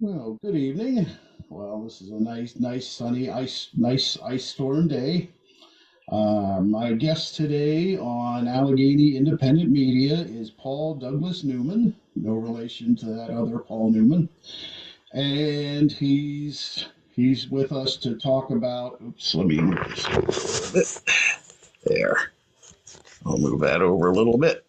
Well, good evening. Well, this is a nice sunny nice ice storm day. My guest today on Allegheny Independent Media is Paul Douglas Newman, no relation to that other Paul Newman, and he's with us to talk about. Oops, let me move this over a little bit. There, I'll move that over a little bit.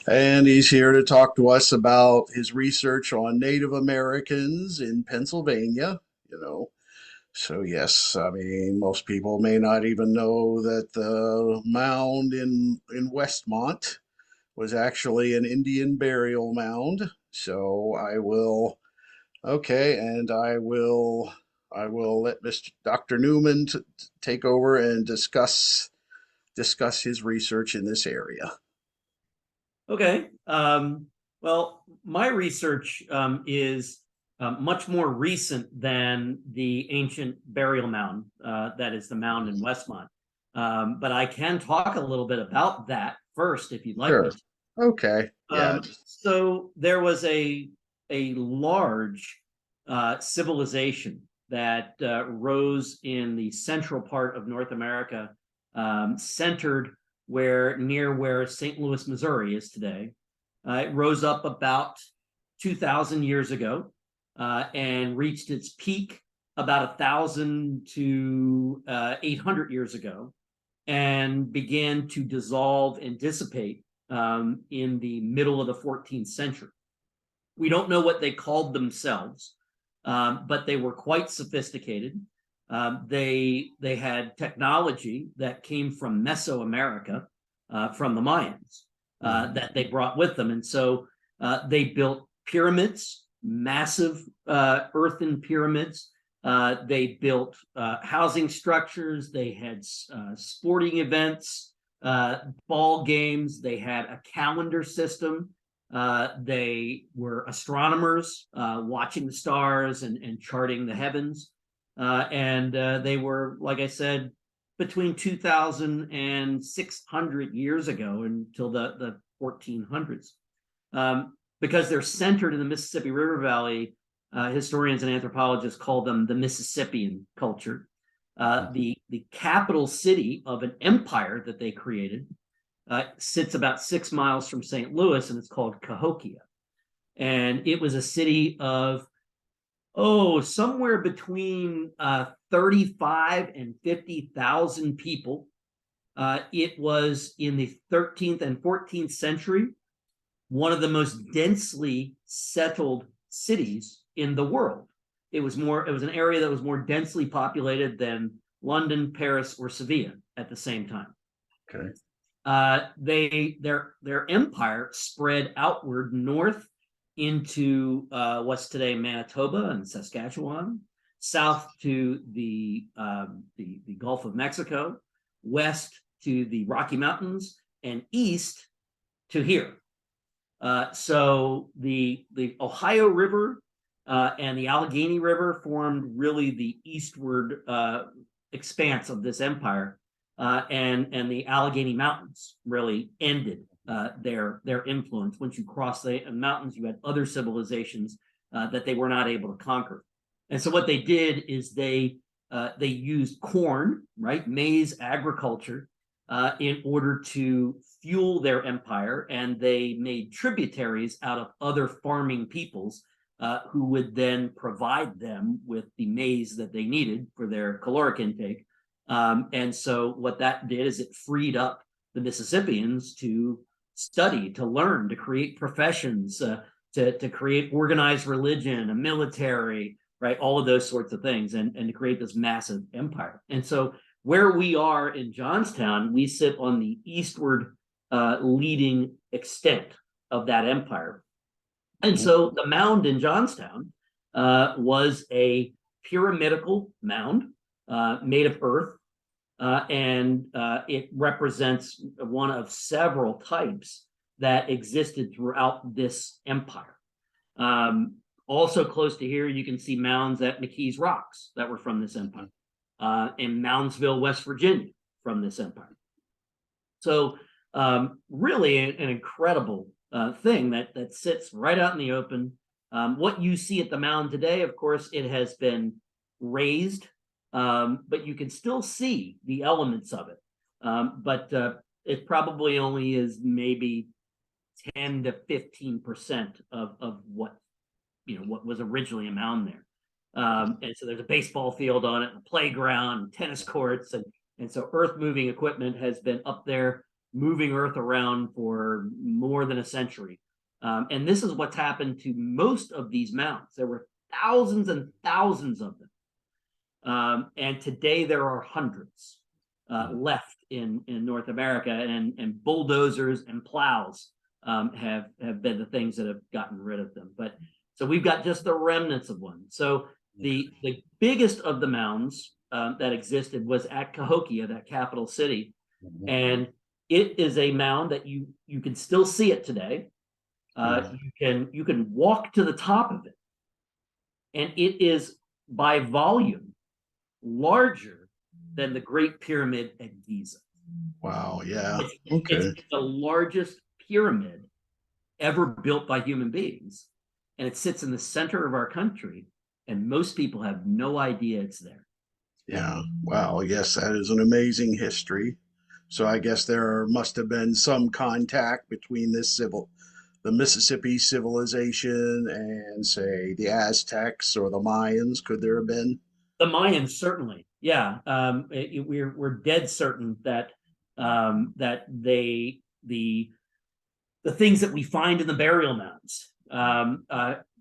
And he's here to talk to us about his research on Native Americans in Pennsylvania. You know, So yes, I mean most people may not even know that the mound in Westmont was actually an Indian burial mound. So I will okay, and I will let Mr. Dr. Newman take over and discuss his research in this area. Okay. Well, my research is much more recent than the ancient burial mound, that is the mound in Westmont. But I can talk a little bit about that first, if you'd like me Sure. to. Okay. Yeah. So there was a large civilization that rose in the central part of North America, centered near where St. Louis, Missouri is today. It rose up about 2,000 years ago and reached its peak about 1,000 to 800 years ago and began to dissolve and dissipate in the middle of the 14th century. We don't know what they called themselves, but they were quite sophisticated. They had technology that came from Mesoamerica, from the Mayans, that they brought with them, and so they built pyramids, massive earthen pyramids. They built housing structures. They had sporting events, ball games. They had a calendar system. They were astronomers, watching the stars and charting the heavens. And they were, like I said, between 2,000 and 600 years ago until the 1400s. Because they're centered in the Mississippi River Valley, historians and anthropologists call them the Mississippian culture. The capital city of an empire that they created sits about 6 miles from St. Louis, and it's called Cahokia. And it was a city of, somewhere between 35 and 50,000 people. It was in the 13th and 14th century, one of the most densely settled cities in the world. It was an area that was more densely populated than London, Paris, or Sevilla at the same time. Okay. Their empire spread outward north into what's today Manitoba and Saskatchewan, south to the Gulf of Mexico, west to the Rocky Mountains, and east to here. So the Ohio River and the Allegheny River formed really the eastward expanse of this empire, and the Allegheny Mountains really ended their influence. Once you cross the mountains, you had other civilizations that they were not able to conquer. And so what they did is they used corn, right, maize agriculture, in order to fuel their empire, and they made tributaries out of other farming peoples who would then provide them with the maize that they needed for their caloric intake. And so what that did is it freed up the Mississippians to study, to learn, to create professions, to create organized religion, a military, right, all of those sorts of things, and to create this massive empire. And so where we are in Johnstown, we sit on the eastward leading extent of that empire. And so the mound in Johnstown was a pyramidical mound made of earth, and it represents one of several types that existed throughout this empire. Also close to here, you can see mounds at McKees Rocks that were from this empire, in Moundsville, West Virginia, from this empire. So really an incredible thing that sits right out in the open. What you see at the mound today, of course, it has been raised, but you can still see the elements of it. But it probably only is maybe 10 to 15% of what what was originally a mound there. And so there's a baseball field on it, and a playground, and tennis courts, and so earth moving equipment has been up there moving earth around for more than a century. And this is what's happened to most of these mounds. There were thousands and thousands of them. And today there are hundreds left in North America, and bulldozers and plows have been the things that have gotten rid of them. But so we've got just the remnants of one. So the biggest of the mounds that existed was at Cahokia, that capital city, and it is a mound that you can still see it today. You can walk to the top of it, and it is by volume larger than the Great Pyramid at Giza. Wow. Yeah. It's the largest pyramid ever built by human beings, and it sits in the center of our country, and most people have no idea it's there. Yeah. Wow. Yes, that is an amazing history. So I guess there must have been some contact between the Mississippi civilization and, say, the Aztecs or the Mayans. Could there have been? The Mayans, certainly, yeah. We're dead certain that that the things that we find in the burial mounds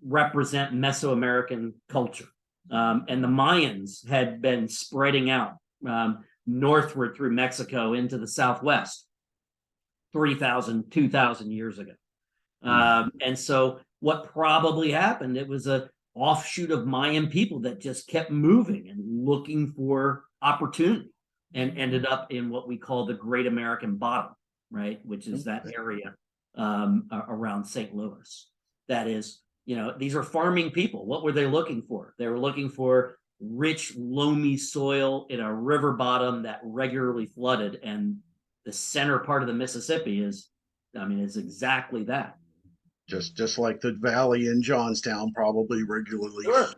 represent Mesoamerican culture. And the Mayans had been spreading out northward through Mexico into the Southwest 3,000, 2,000 years ago. And so what probably happened, it was a offshoot of Mayan people that just kept moving and looking for opportunity, and ended up in what we call the Great American Bottom, right? Which is that area around St. Louis. That is, these are farming people. What were they looking for? They were looking for rich, loamy soil in a river bottom that regularly flooded. And the center part of the Mississippi is exactly that. Just like the valley in Johnstown, probably regularly Yeah,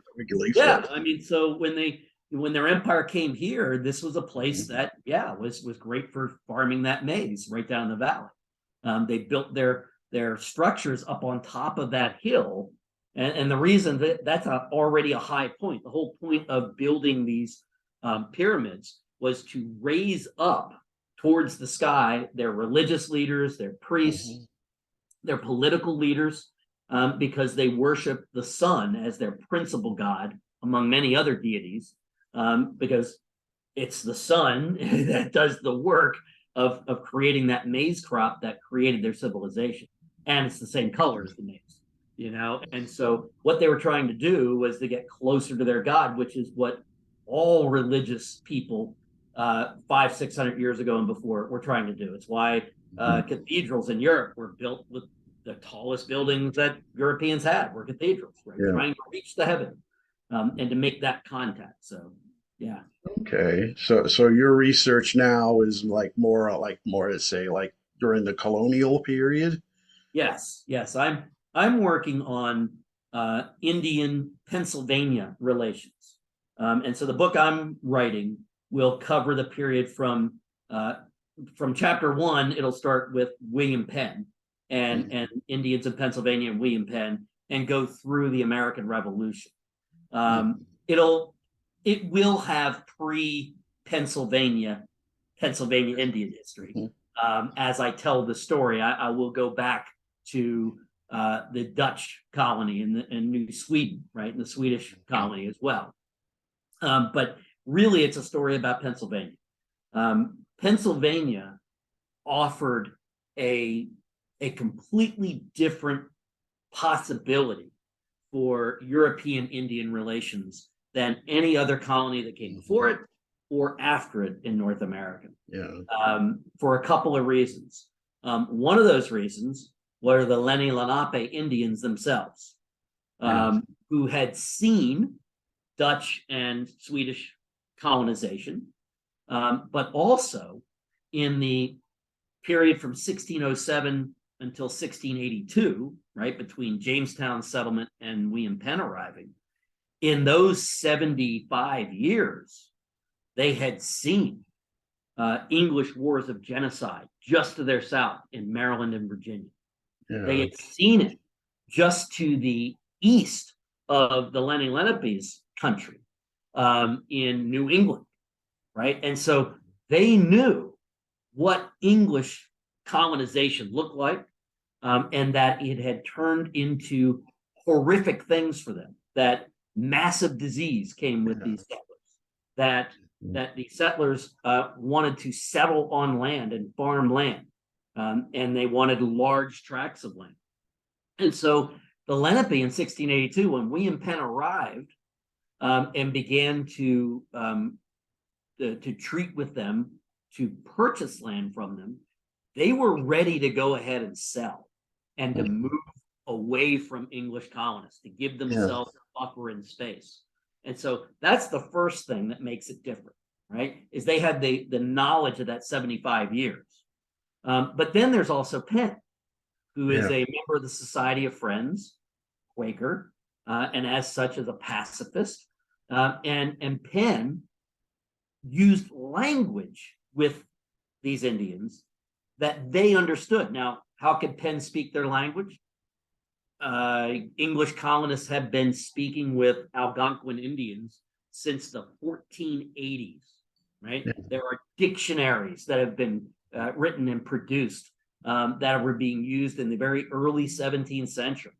flooded. so when their empire came here, this was a place that was great for farming that maize right down the valley. They built their structures up on top of that hill, and the reason that's already a high point. The whole point of building these pyramids was to raise up towards the sky their religious leaders, their priests, their political leaders, because they worship the sun as their principal god among many other deities, because it's the sun that does the work of creating that maize crop that created their civilization. And it's the same color as the maize, And so what they were trying to do was to get closer to their god, which is what all religious people 500-600 years ago and before were trying to do. It's why cathedrals in Europe were built with the tallest buildings that Europeans had were cathedrals, right? Yeah. Trying to reach the heaven and to make that contact. So, yeah. Okay. So your research now is more to say like during the colonial period? Yes. I'm working on Indian Pennsylvania relations. And so the book I'm writing will cover the period from chapter 1. It'll start with William Penn and Indians in Pennsylvania and William Penn, and go through the American Revolution. It will have pre-Pennsylvania Indian history. As I tell the story, I will go back to the Dutch colony in New Sweden, right, and the Swedish colony as well. But really, it's a story about Pennsylvania. Pennsylvania offered a completely different possibility for European Indian relations than any other colony that came before it or after it in North America. For a couple of reasons. One of those reasons were the Lenni Lenape Indians themselves, who had seen Dutch and Swedish colonization, but also in the period from 1607 until 1682, right, between Jamestown settlement and William Penn arriving, in those 75 years, they had seen English wars of genocide just to their south in Maryland and Virginia. Yeah. They had seen it just to the east of the Lenni Lenape's country in New England, right? And so they knew what English colonization looked like, and that it had turned into horrific things for them, that massive disease came with these settlers, that the settlers wanted to settle on land and farm land, and they wanted large tracts of land. And so the Lenape in 1682, when William Penn arrived and began to treat with them, to purchase land from them, they were ready to go ahead and sell and to move away from English colonists, to give themselves a buffer in space. And so that's the first thing that makes it different, right? Is they had the knowledge of that 75 years. But then there's also Penn, who is a member of the Society of Friends, Quaker, and as such is a pacifist. And Penn used language with these Indians that they understood. Now, how could Penn speak their language? English colonists have been speaking with Algonquin Indians since the 1480s, right? There are dictionaries that have been written and produced that were being used in the very early 17th century.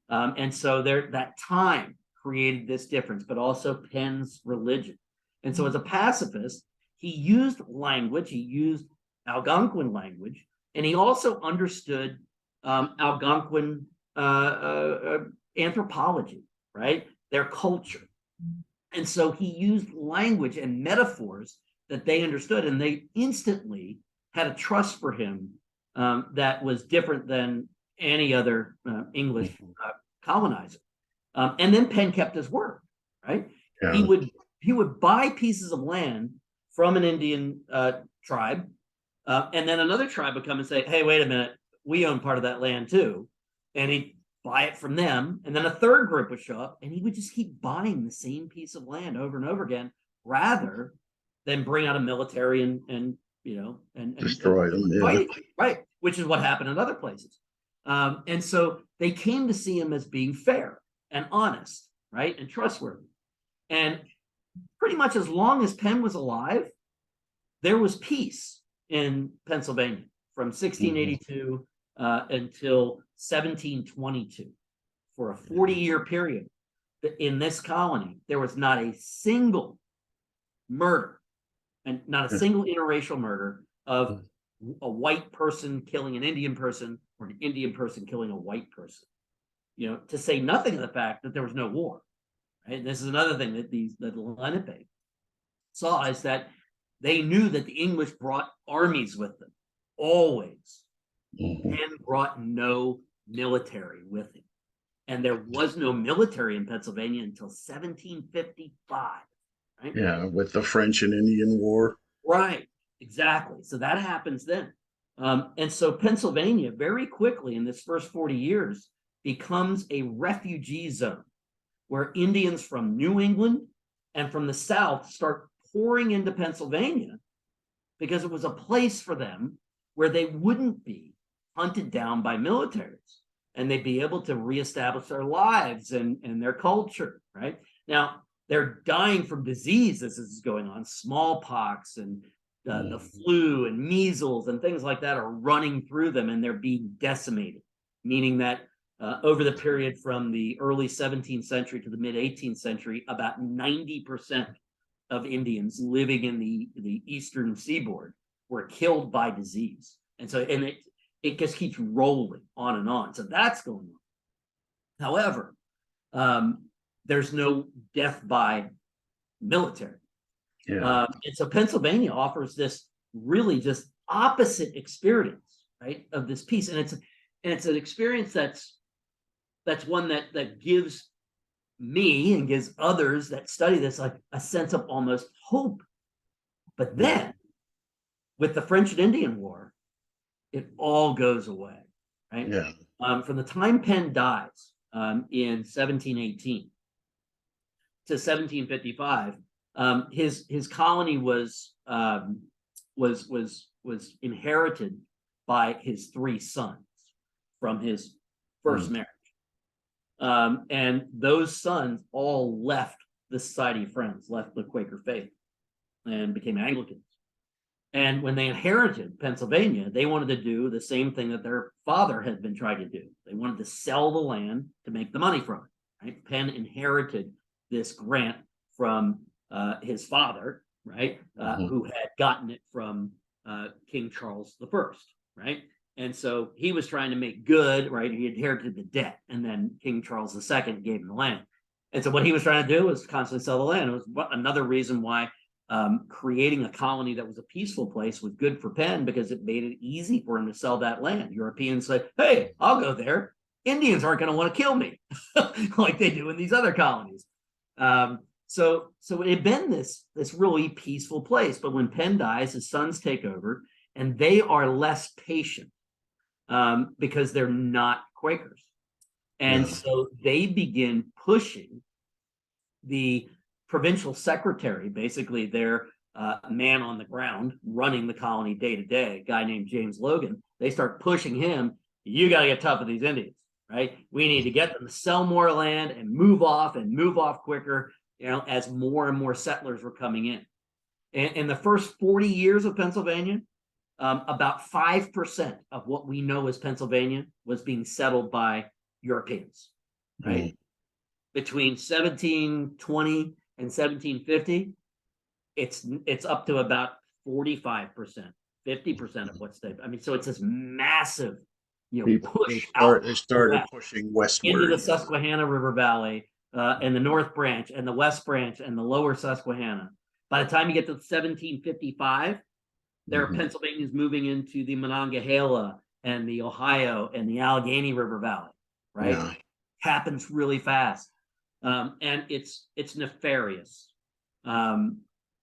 And so that time created this difference, but also Penn's religion. And so as a pacifist, he used language, he used Algonquin language, and he also understood Algonquin anthropology, right? Their culture. And so he used language and metaphors that they understood, and they instantly had a trust for him that was different than any other English colonizer. And then Penn kept his word, right? Yeah. He would buy pieces of land from an Indian tribe, and then another tribe would come and say, hey, wait a minute, we own part of that land too. And he'd buy it from them. And then a third group would show up, and he would just keep buying the same piece of land over and over again, rather than bring out a military and destroy them. fight, right? Which is what happened in other places. And so they came to see him as being fair and honest, right? And trustworthy. And pretty much as long as Penn was alive, there was peace in Pennsylvania from 1682 until 1722. For a 40-year period in this colony, there was not a single murder and not a single interracial murder of a white person killing an Indian person or an Indian person killing a white person. To say nothing of the fact that there was no war. Right? This is another thing that the Lenape saw, is that they knew that the English brought armies with them, always. Penn brought no military with him. And there was no military in Pennsylvania until 1755. Right? Yeah, with the French and Indian War. Right, exactly. So that happens then. And so Pennsylvania, very quickly in this first 40 years, becomes a refugee zone where Indians from New England and from the South start pouring into Pennsylvania because it was a place for them where they wouldn't be hunted down by militaries, and they'd be able to reestablish their lives and their culture, right? Now, they're dying from disease as this is going on. Smallpox and the flu and measles and things like that are running through them, and they're being decimated, meaning that over the period from the early 17th century to the mid 18th century, about 90% of Indians living in the eastern seaboard were killed by disease. And so, and it just keeps rolling on and on. So that's going on. However, there's no death by military. And so Pennsylvania offers this really just opposite experience, right, of this peace. And it's an experience that's one that gives me and gives others that study this like a sense of almost hope. But then with the French and Indian War, it all goes away, right? Yeah. From the time Penn dies in 1718 to 1755, his colony was inherited by his three sons from his first marriage. And those sons all left the Society of Friends, left the Quaker faith, and became Anglicans. And when they inherited Pennsylvania, they wanted to do the same thing that their father had been trying to do. They wanted to sell the land to make the money from it. Right? Penn inherited this grant from his father, right, who had gotten it from King Charles I, right? And so he was trying to make good, right? He inherited the debt, and then King Charles II gave him the land. And so what he was trying to do was constantly sell the land. It was another reason why creating a colony that was a peaceful place was good for Penn, because it made it easy for him to sell that land. Europeans said, hey, I'll go there. Indians aren't going to want to kill me like they do in these other colonies. So it had been this really peaceful place. But when Penn dies, his sons take over, and they are less patient because they're not Quakers. And so they begin pushing the provincial secretary, basically their man on the ground running the colony day to day, a guy named James Logan. They start pushing him. You got to get tough with these Indians, right? We need to get them to sell more land and move off quicker, as more and more settlers were coming in. And in the first 40 years of Pennsylvania, about 5% of what we know as Pennsylvania was being settled by Europeans, right? Between 1720 and 1750, it's up to about 45%, 50% of what's there. I mean, so it's this massive, push out. They started pushing westward into the Susquehanna River Valley, and the North Branch and the West Branch and the Lower Susquehanna. By the time you get to 1755, there are Pennsylvanians moving into the Monongahela and the Ohio and the Allegheny River Valley, right? Yeah. Happens really fast. And it's nefarious.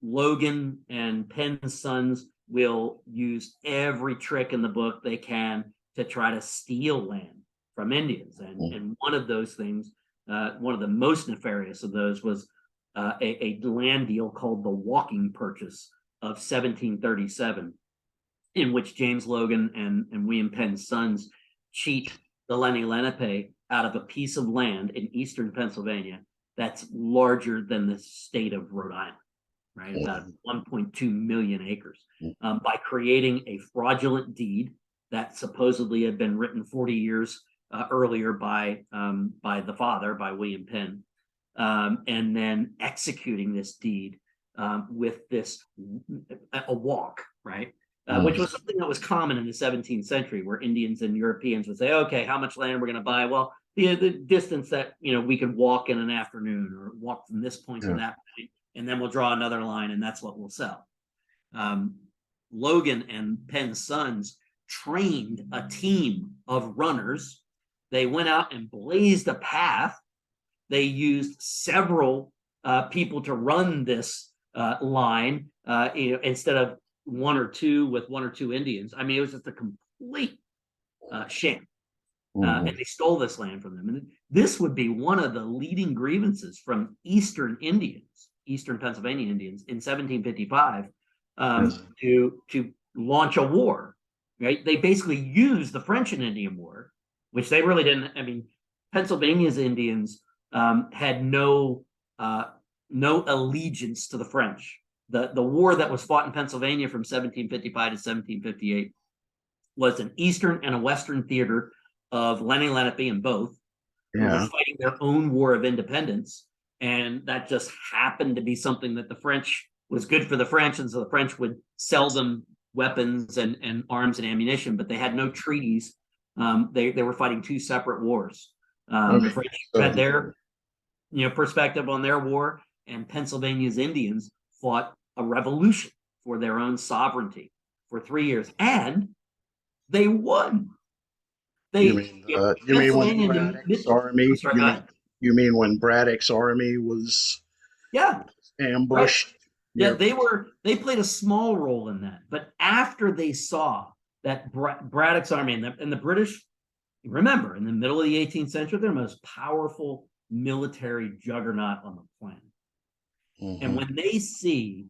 Logan and Penn's sons will use every trick in the book they can to try to steal land from Indians. And one of those things, one of the most nefarious of those, was a land deal called the Walking Purchase of 1737, in which James Logan and William Penn's sons cheat the Lenni Lenape out of a piece of land in eastern Pennsylvania that's larger than the state of Rhode Island, right? About 1.2 million acres, by creating a fraudulent deed that supposedly had been written 40 years earlier by the father, by William Penn, and then executing this deed with a walk, right? Which was something that was common in the 17th century, where Indians and Europeans would say, okay, how much land we're going to buy? Well, the distance that, we could walk in an afternoon, or walk from this point to that point, and then we'll draw another line, and that's what we'll sell. Logan and Penn's sons trained a team of runners. They went out and blazed a path. They used several people to run this line, instead of one or two Indians. I mean, it was just a complete sham. And they stole this land from them. And this would be one of the leading grievances from Eastern Pennsylvania Indians in 1755, to launch a war, right? They basically used the French and Indian War, which they really didn't. I mean, Pennsylvania's Indians had no allegiance to the French. The war that was fought in Pennsylvania from 1755 to 1758 was an Eastern and a Western theater of Lenni Lenape, and both were fighting their own war of independence. And that just happened to be something that the French was good for the French. And so the French would sell them weapons and arms and ammunition, but they had no treaties. They were fighting two separate wars. The French had their perspective on their war, and Pennsylvania's Indians fought a revolution for their own sovereignty for 3 years, and they won. You mean when Braddock's army? You mean when Braddock's army was ambushed? Right. Yeah, they played a small role in that. But after they saw that Braddock's army and the British Remember, in the middle of the 18th century, they're the most powerful military juggernaut on the planet. Mm-hmm. And when they see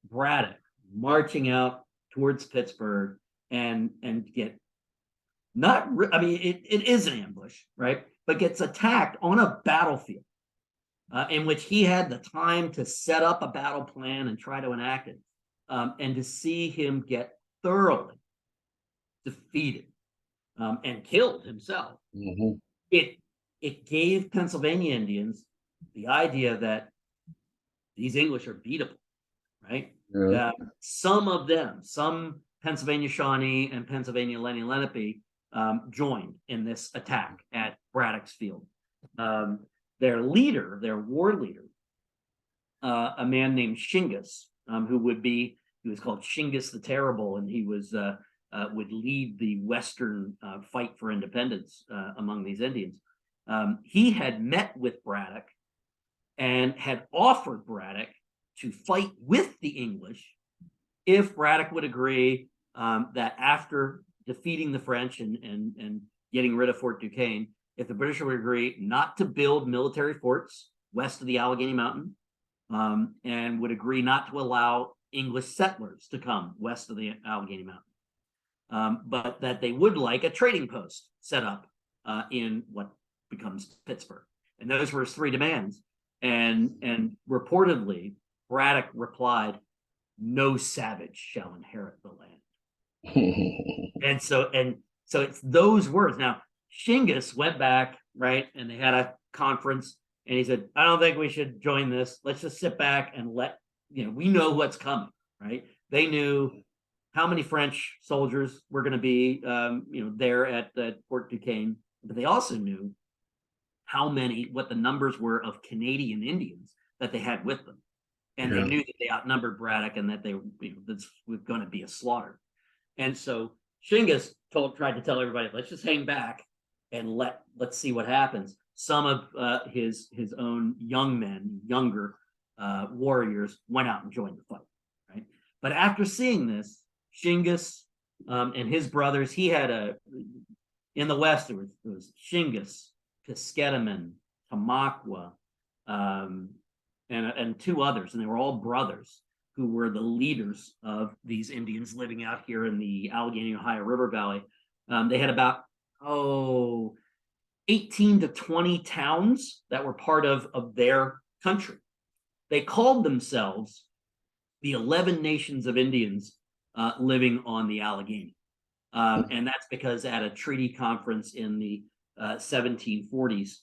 Braddock marching out towards Pittsburgh and get not, I mean, it is an ambush, right? But gets attacked on a battlefield in which he had the time to set up a battle plan and try to enact it, and to see him get thoroughly defeated and killed himself, mm-hmm. it gave Pennsylvania Indians the idea that these English are beatable, right? Yeah. Some of them, some Pennsylvania Shawnee and Pennsylvania Lenni Lenape, joined in this attack at Braddock's Field. Their leader, their war leader, a man named Shingas, he was called Shingas the Terrible, and he was would lead the Western fight for independence among these Indians. He had met with Braddock and had offered Braddock to fight with the English if Braddock would agree that after defeating the French and getting rid of Fort Duquesne, if the British would agree not to build military forts west of the Allegheny Mountain, and would agree not to allow English settlers to come west of the Allegheny Mountain, but that they would like a trading post set up in what becomes Pittsburgh. And those were his three demands. And reportedly, Braddock replied, "No savage shall inherit the land." and so it's those words. Now, Shingas went back, right, and they had a conference, and he said, "I don't think we should join this. Let's just sit back and we know what's coming," right? They knew how many French soldiers were going to be, there at Fort Duquesne, but they also knew what the numbers were of Canadian Indians that they had with them. And they knew that they outnumbered Braddock and that this was going to be a slaughter. And so Shingas tried to tell everybody, let's just hang back and let's see what happens. Some of his own younger warriors went out and joined the fight, right? But after seeing this, Shingas and his brothers, he had in the West, there was Shingas, Piscataman, Tamaqua, and two others, and they were all brothers who were the leaders of these Indians living out here in the Allegheny Ohio River Valley. They had about 18 to 20 towns that were part of their country. They called themselves the 11 Nations of Indians living on the Allegheny. And that's because at a treaty conference in the 1740s,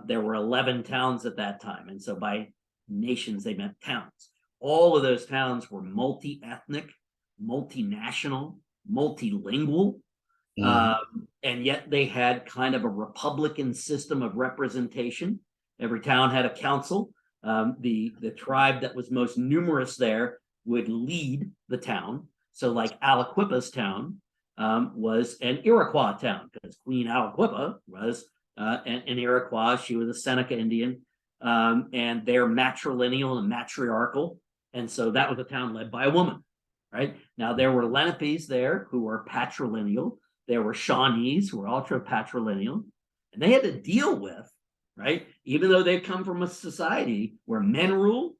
there were 11 towns at that time. And so by nations, they meant towns. All of those towns were multi-ethnic, multinational, multilingual, and yet they had kind of a Republican system of representation. Every town had a council. The tribe that was most numerous there would lead the town. So like Aliquippa's town was an Iroquois town, because Queen Aliquippa was an Iroquois. She was a Seneca Indian, and they're matrilineal and matriarchal. And so that was a town led by a woman, right? Now, there were Lenapes there who were patrilineal. There were Shawnees who were ultra patrilineal. And they had to deal with, right? Even though they come from a society where men rule,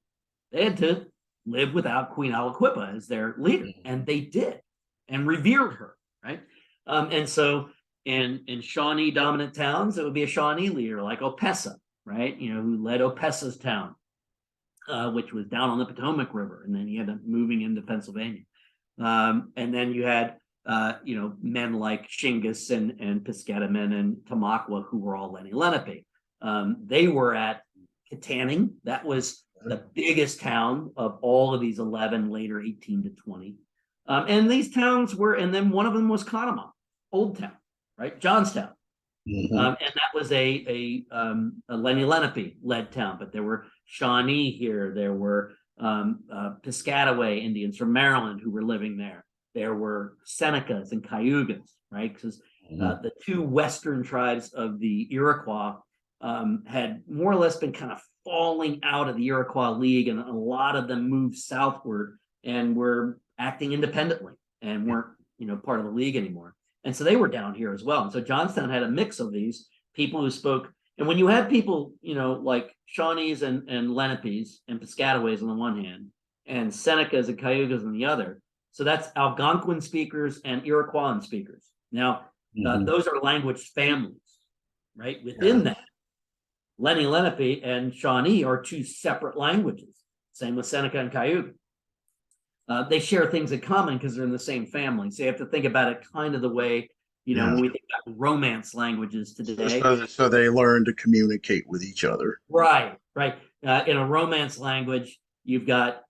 they had to live without Queen Aliquippa as their leader. And they did, and revered her, right? And so in Shawnee dominant towns, it would be a Shawnee leader like Opessa, right? Who led Opessa's town, which was down on the Potomac River. And then he ended up moving into Pennsylvania. And then you had, men like Shingas and Piscataman and Tamaqua, who were all Lenni Lenape. They were at Kittanning. That was the biggest town of all of these 11, later 18 to 20. And these towns and then one of them was Conemaugh, Old Town, right? Johnstown. Mm-hmm. And that was a Lenni Lenape led town, but there were Shawnee here. There were Piscataway Indians from Maryland who were living there. There were Senecas and Cayugas, right? Because the two western tribes of the Iroquois had more or less been kind of falling out of the Iroquois League, and a lot of them moved southward and were acting independently and weren't, part of the league anymore. And so they were down here as well. And so Johnstown had a mix of these people who spoke. And when you had people, like Shawnees and Lenapes and Piscataways on the one hand, and Senecas and Cayugas on the other, so that's Algonquin speakers and Iroquoian speakers. Now, those are language families, right? Within that, Lenni Lenape and Shawnee are two separate languages. Same with Seneca and Cayuga. They share things in common because they're in the same family. So you have to think about it kind of the way, when we think about Romance languages today. So they learn to communicate with each other. Right. In a Romance language, you've got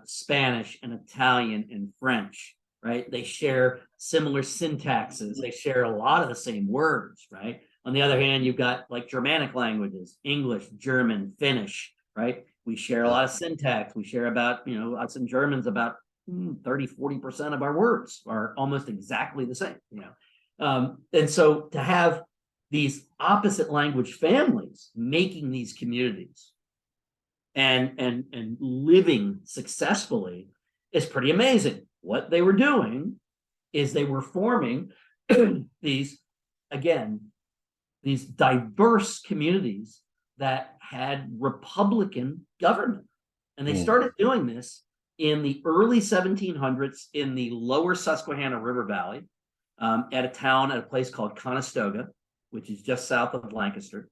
Spanish and Italian and French, right? They share similar syntaxes. They share a lot of the same words, right? On the other hand, you've got like Germanic languages, English, German, Finnish, right? We share a lot of syntax. We share about, us and Germans, about 30-40% of our words are almost exactly the same, and so to have these opposite language families making these communities and living successfully is pretty amazing. What they were doing is they were forming these diverse communities that had Republican government. And they started doing this in the early 1700s in the lower Susquehanna River Valley, at a place called Conestoga, which is just south of Lancaster.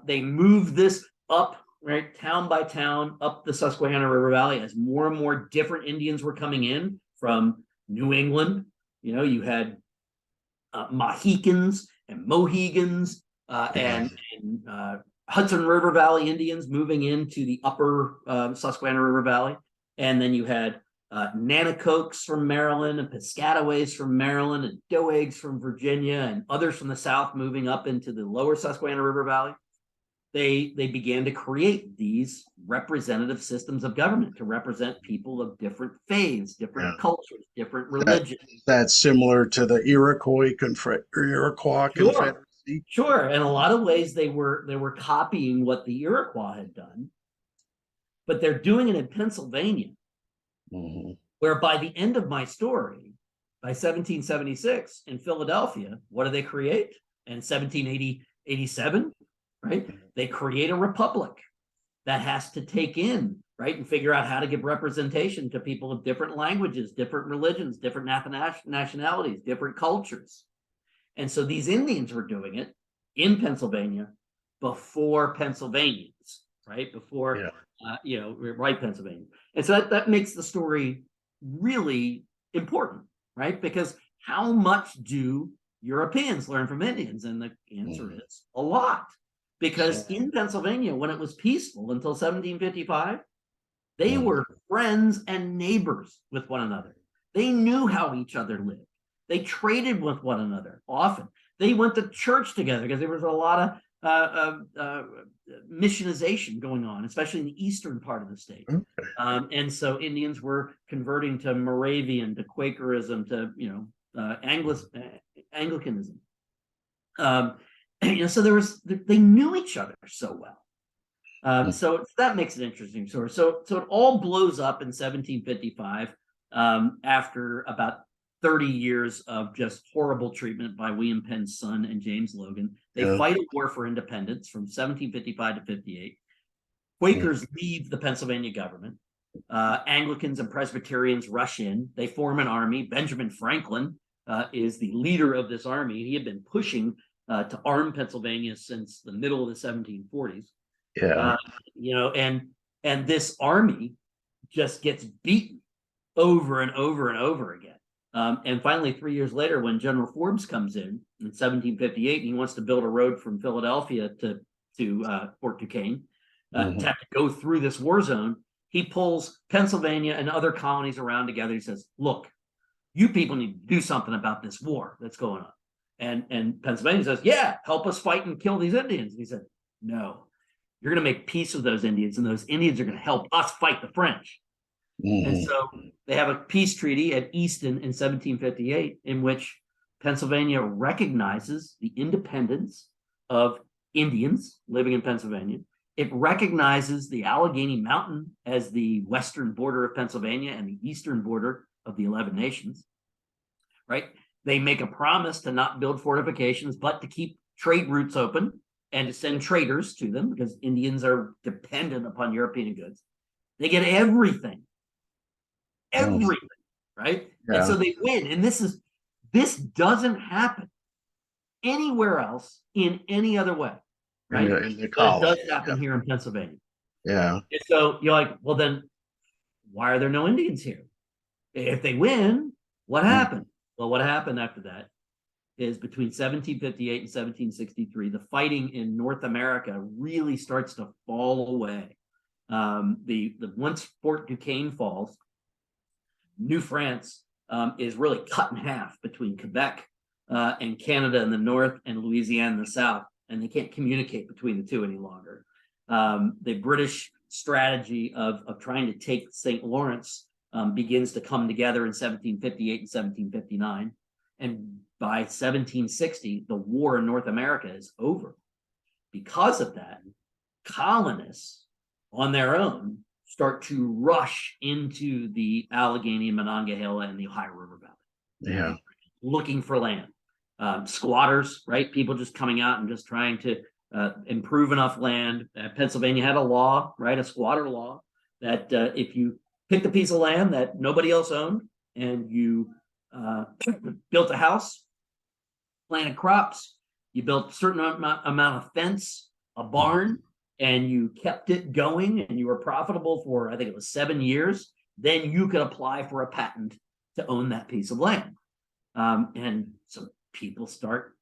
They moved this up, right, town by town, up the Susquehanna River Valley as more and more different Indians were coming in from New England. You had Mohicans and Mohegans and Hudson River Valley Indians moving into the upper Susquehanna River Valley. And then you had Nanticokes from Maryland and Piscataways from Maryland and Doegs from Virginia and others from the South moving up into the lower Susquehanna River Valley. They began to create these representative systems of government to represent people of different faiths, different cultures, different religions. That's similar to the Iroquois Confederacy. Sure. In a lot of ways, they were copying what the Iroquois had done, but they're doing it in Pennsylvania, where by the end of my story, by 1776 in Philadelphia, what do they create? In 1787, right? They create a republic that has to take in, right, and figure out how to give representation to people of different languages, different religions, different nationalities, different cultures. And so these Indians were doing it in Pennsylvania before Pennsylvanians, right? Before, white Pennsylvania. And so that makes the story really important, right? Because how much do Europeans learn from Indians? And the answer is a lot. Because in Pennsylvania, when it was peaceful until 1755, they were friends and neighbors with one another. They knew how each other lived. They traded with one another often. They went to church together because there was a lot of missionization going on, especially in the eastern part of the state. And so Indians were converting to Moravian, to Quakerism, to Anglicanism. So they knew each other so well. So that makes it an interesting story. So it all blows up in 1755 after about 30 years of just horrible treatment by William Penn's son and James Logan. They fight a war for independence from 1755 to 58. Quakers leave the Pennsylvania government. Anglicans and Presbyterians rush in. They form an army. Benjamin Franklin is the leader of this army. He had been pushing to arm Pennsylvania since the middle of the 1740s. And this army just gets beaten over and over and over again. And finally, 3 years later, when General Forbes comes in 1758, he wants to build a road from Philadelphia to Fort Duquesne to have to go through this war zone. He pulls Pennsylvania and other colonies around together. He says, look, you people need to do something about this war that's going on. And Pennsylvania says, yeah, help us fight and kill these Indians. And he said, no, you're going to make peace with those Indians, and those Indians are going to help us fight the French. And so they have a peace treaty at Easton in 1758 in which Pennsylvania recognizes the independence of Indians living in Pennsylvania. It recognizes the Allegheny Mountain as the western border of Pennsylvania and the eastern border of the 11 nations, right? They make a promise to not build fortifications, but to keep trade routes open and to send traders to them, because Indians are dependent upon European goods. They get everything, right? And so they win. And this doesn't happen anywhere else in any other way, right? In the But it does colony. happen here in Pennsylvania. Yeah. And so you're like, well, then why are there no Indians here? If they win, what happened? Well, what happened after that is between 1758 and 1763, the fighting in North America really starts to fall away. The once Fort Duquesne falls, New France is really cut in half between Quebec and Canada in the north and Louisiana in the south, and they can't communicate between the two any longer. The British strategy of trying to take St. Lawrence begins to come together in 1758 and 1759. And by 1760, the war in North America is over. Because of that, colonists on their own start to rush into the Allegheny and Monongahela and the Ohio River Valley. Yeah. Looking for land. Squatters, right? People just coming out and just trying to improve enough land. Pennsylvania had a law, right? A squatter law that if you picked a piece of land that nobody else owned and you built a house, planted crops, you built a certain amount of fence, a barn, and you kept it going and you were profitable for, I think it was 7 years, then you could apply for a patent to own that piece of land. And so people start,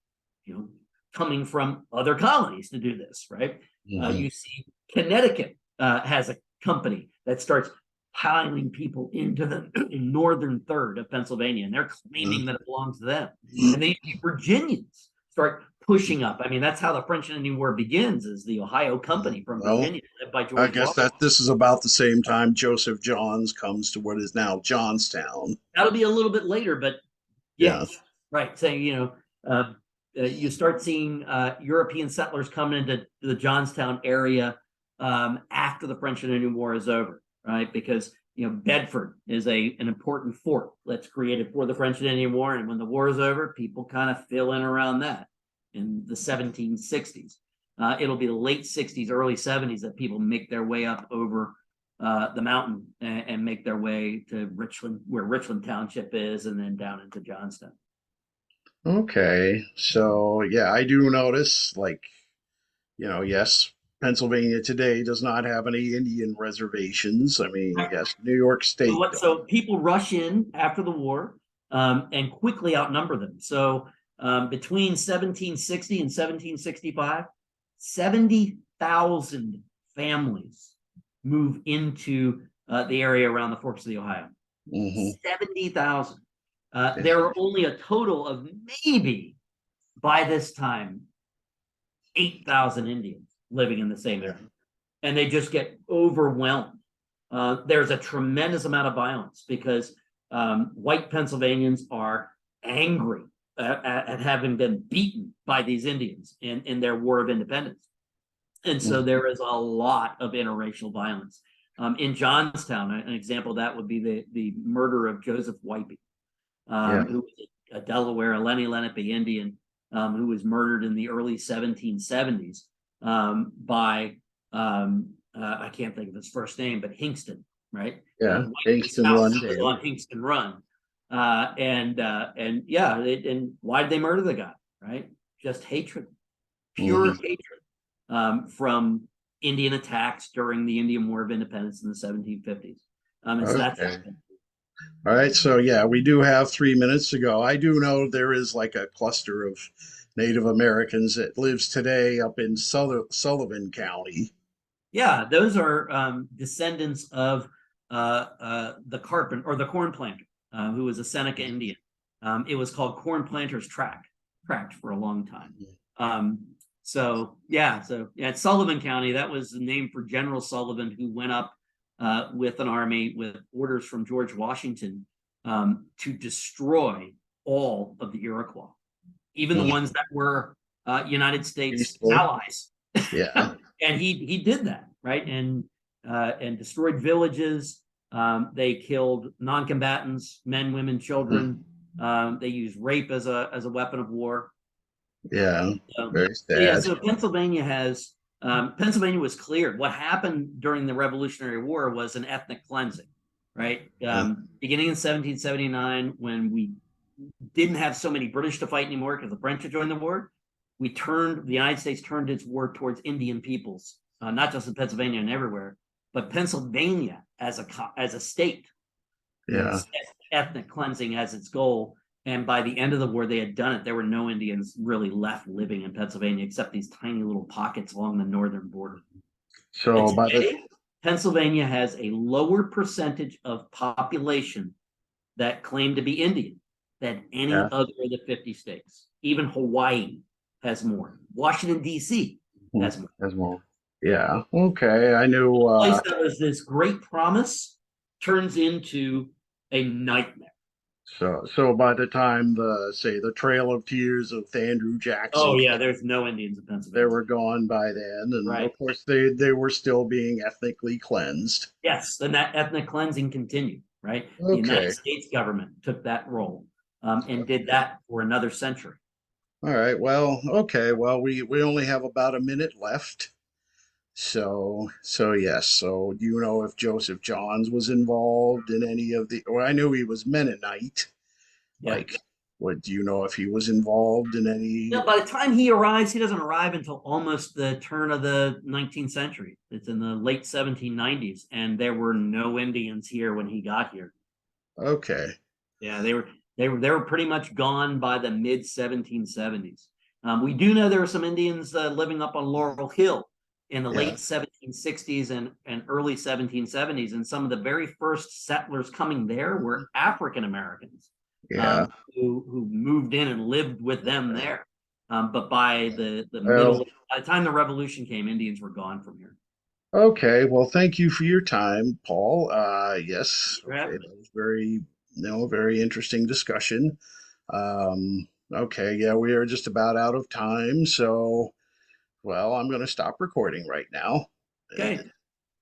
coming from other colonies to do this, right? You see Connecticut has a company that starts piling people into the northern third of Pennsylvania, and they're claiming that it belongs to them. And the Virginians start pushing up. I mean, that's how the French and Indian War begins, is the Ohio Company from Virginia, led by George I guess Washington. that this is about the same time Joseph Johns comes to what is now Johnstown. That'll be a little bit later, but yes, right. Saying, you start seeing European settlers coming into the Johnstown area after the French and Indian War is over, right? Because Bedford is an important fort that's created for the French and Indian War, and when the war is over, people kind of fill in around that in the 1760s. It'll be the late 60s, early 70s that people make their way up over the mountain and make their way to Richland, where Richland Township is, and then down into Johnstown. Okay, so yeah, I do notice, yes, Pennsylvania today does not have any Indian reservations. I mean, yes, New York State. So people rush in after the war and quickly outnumber them. So between 1760 and 1765, 70,000 families move into the area around the Forks of the Ohio. 70,000. There are only a total of maybe, by this time, 8,000 Indians living in the same area. And they just get overwhelmed. There's a tremendous amount of violence because white Pennsylvanians are angry at having been beaten by these Indians in their War of Independence. And so there is a lot of interracial violence. In Johnstown, an example of that would be the murder of Joseph Whiteby, who was a Delaware, a Lenni Lenape Indian, who was murdered in the early 1770s by, I can't think of his first name, but Hingston, right? Yeah, Hingston Run. On Hingston Run. And why did they murder the guy, right? Just hatred, pure hatred from Indian attacks during the Indian War of Independence in the 1750s. And so that's all right, so yeah, we do have 3 minutes to go. I do know there is like a cluster of Native Americans that lives today up in Sullivan County. Yeah, those are descendants of the corn planter, who was a Seneca Indian. It was called Corn Planter's Tract for a long time. So at Sullivan County, that was the name for General Sullivan, who went up with an army with orders from George Washington to destroy all of the Iroquois, even the ones that were United States allies. Yeah. And he did that, right? And destroyed villages. They killed non-combatants, men, women, children. They used rape as a weapon of war. Yeah. Very So yeah, sad. so Pennsylvania was cleared. What happened during the Revolutionary War was an ethnic cleansing, right? Beginning in 1779, when we didn't have so many British to fight anymore because the French had joined the war, the United States turned its war towards Indian peoples, not just in Pennsylvania and everywhere, but Pennsylvania as a state Yeah. was ethnic cleansing as its goal. And by the end of the war, they had done it. There were no Indians really left living in Pennsylvania except these tiny little pockets along the northern border. And So by the today, Pennsylvania has a lower percentage of population that claim to be Indian than any yeah. other of the 50 states. Even Hawaii has more. Washington, D.C. has more. As well. Yeah. Okay. I knew. A place that was this great promise turns into a nightmare. So by the time the Trail of Tears of Andrew Oh Jackson, yeah, there's no Indians in they Pennsylvania. were gone by then, and Right. of course they were still being ethnically cleansed. Yes, and that ethnic cleansing continued, right? The United Okay. States government took that role and did that for another century. All right. Well, okay. Well, we only have about a minute left. So yes. So do you know if Joseph Johns was involved in any of the? Well, I knew he was Mennonite. Yeah. Like, what do you know if he was involved in any? Yeah, by the time he arrives, he doesn't arrive until almost the turn of the 19th century. It's in the late 1790s, and there were no Indians here when he got here. Okay. Yeah, they were pretty much gone by the mid 1770s. We do know there were some Indians living up on Laurel Hill in the Yeah. late 1760s and early 1770s, and some of the very first settlers coming there were African Americans Yeah. who moved in and lived with them there. But Well, by the time the Revolution came, Indians were gone from here. okay. Well, thank you for your time, Paul. Yes. For Okay. having me. That was very interesting discussion. Okay. Yeah, we are just about out of time. So, well, I'm going to stop recording right now. Okay.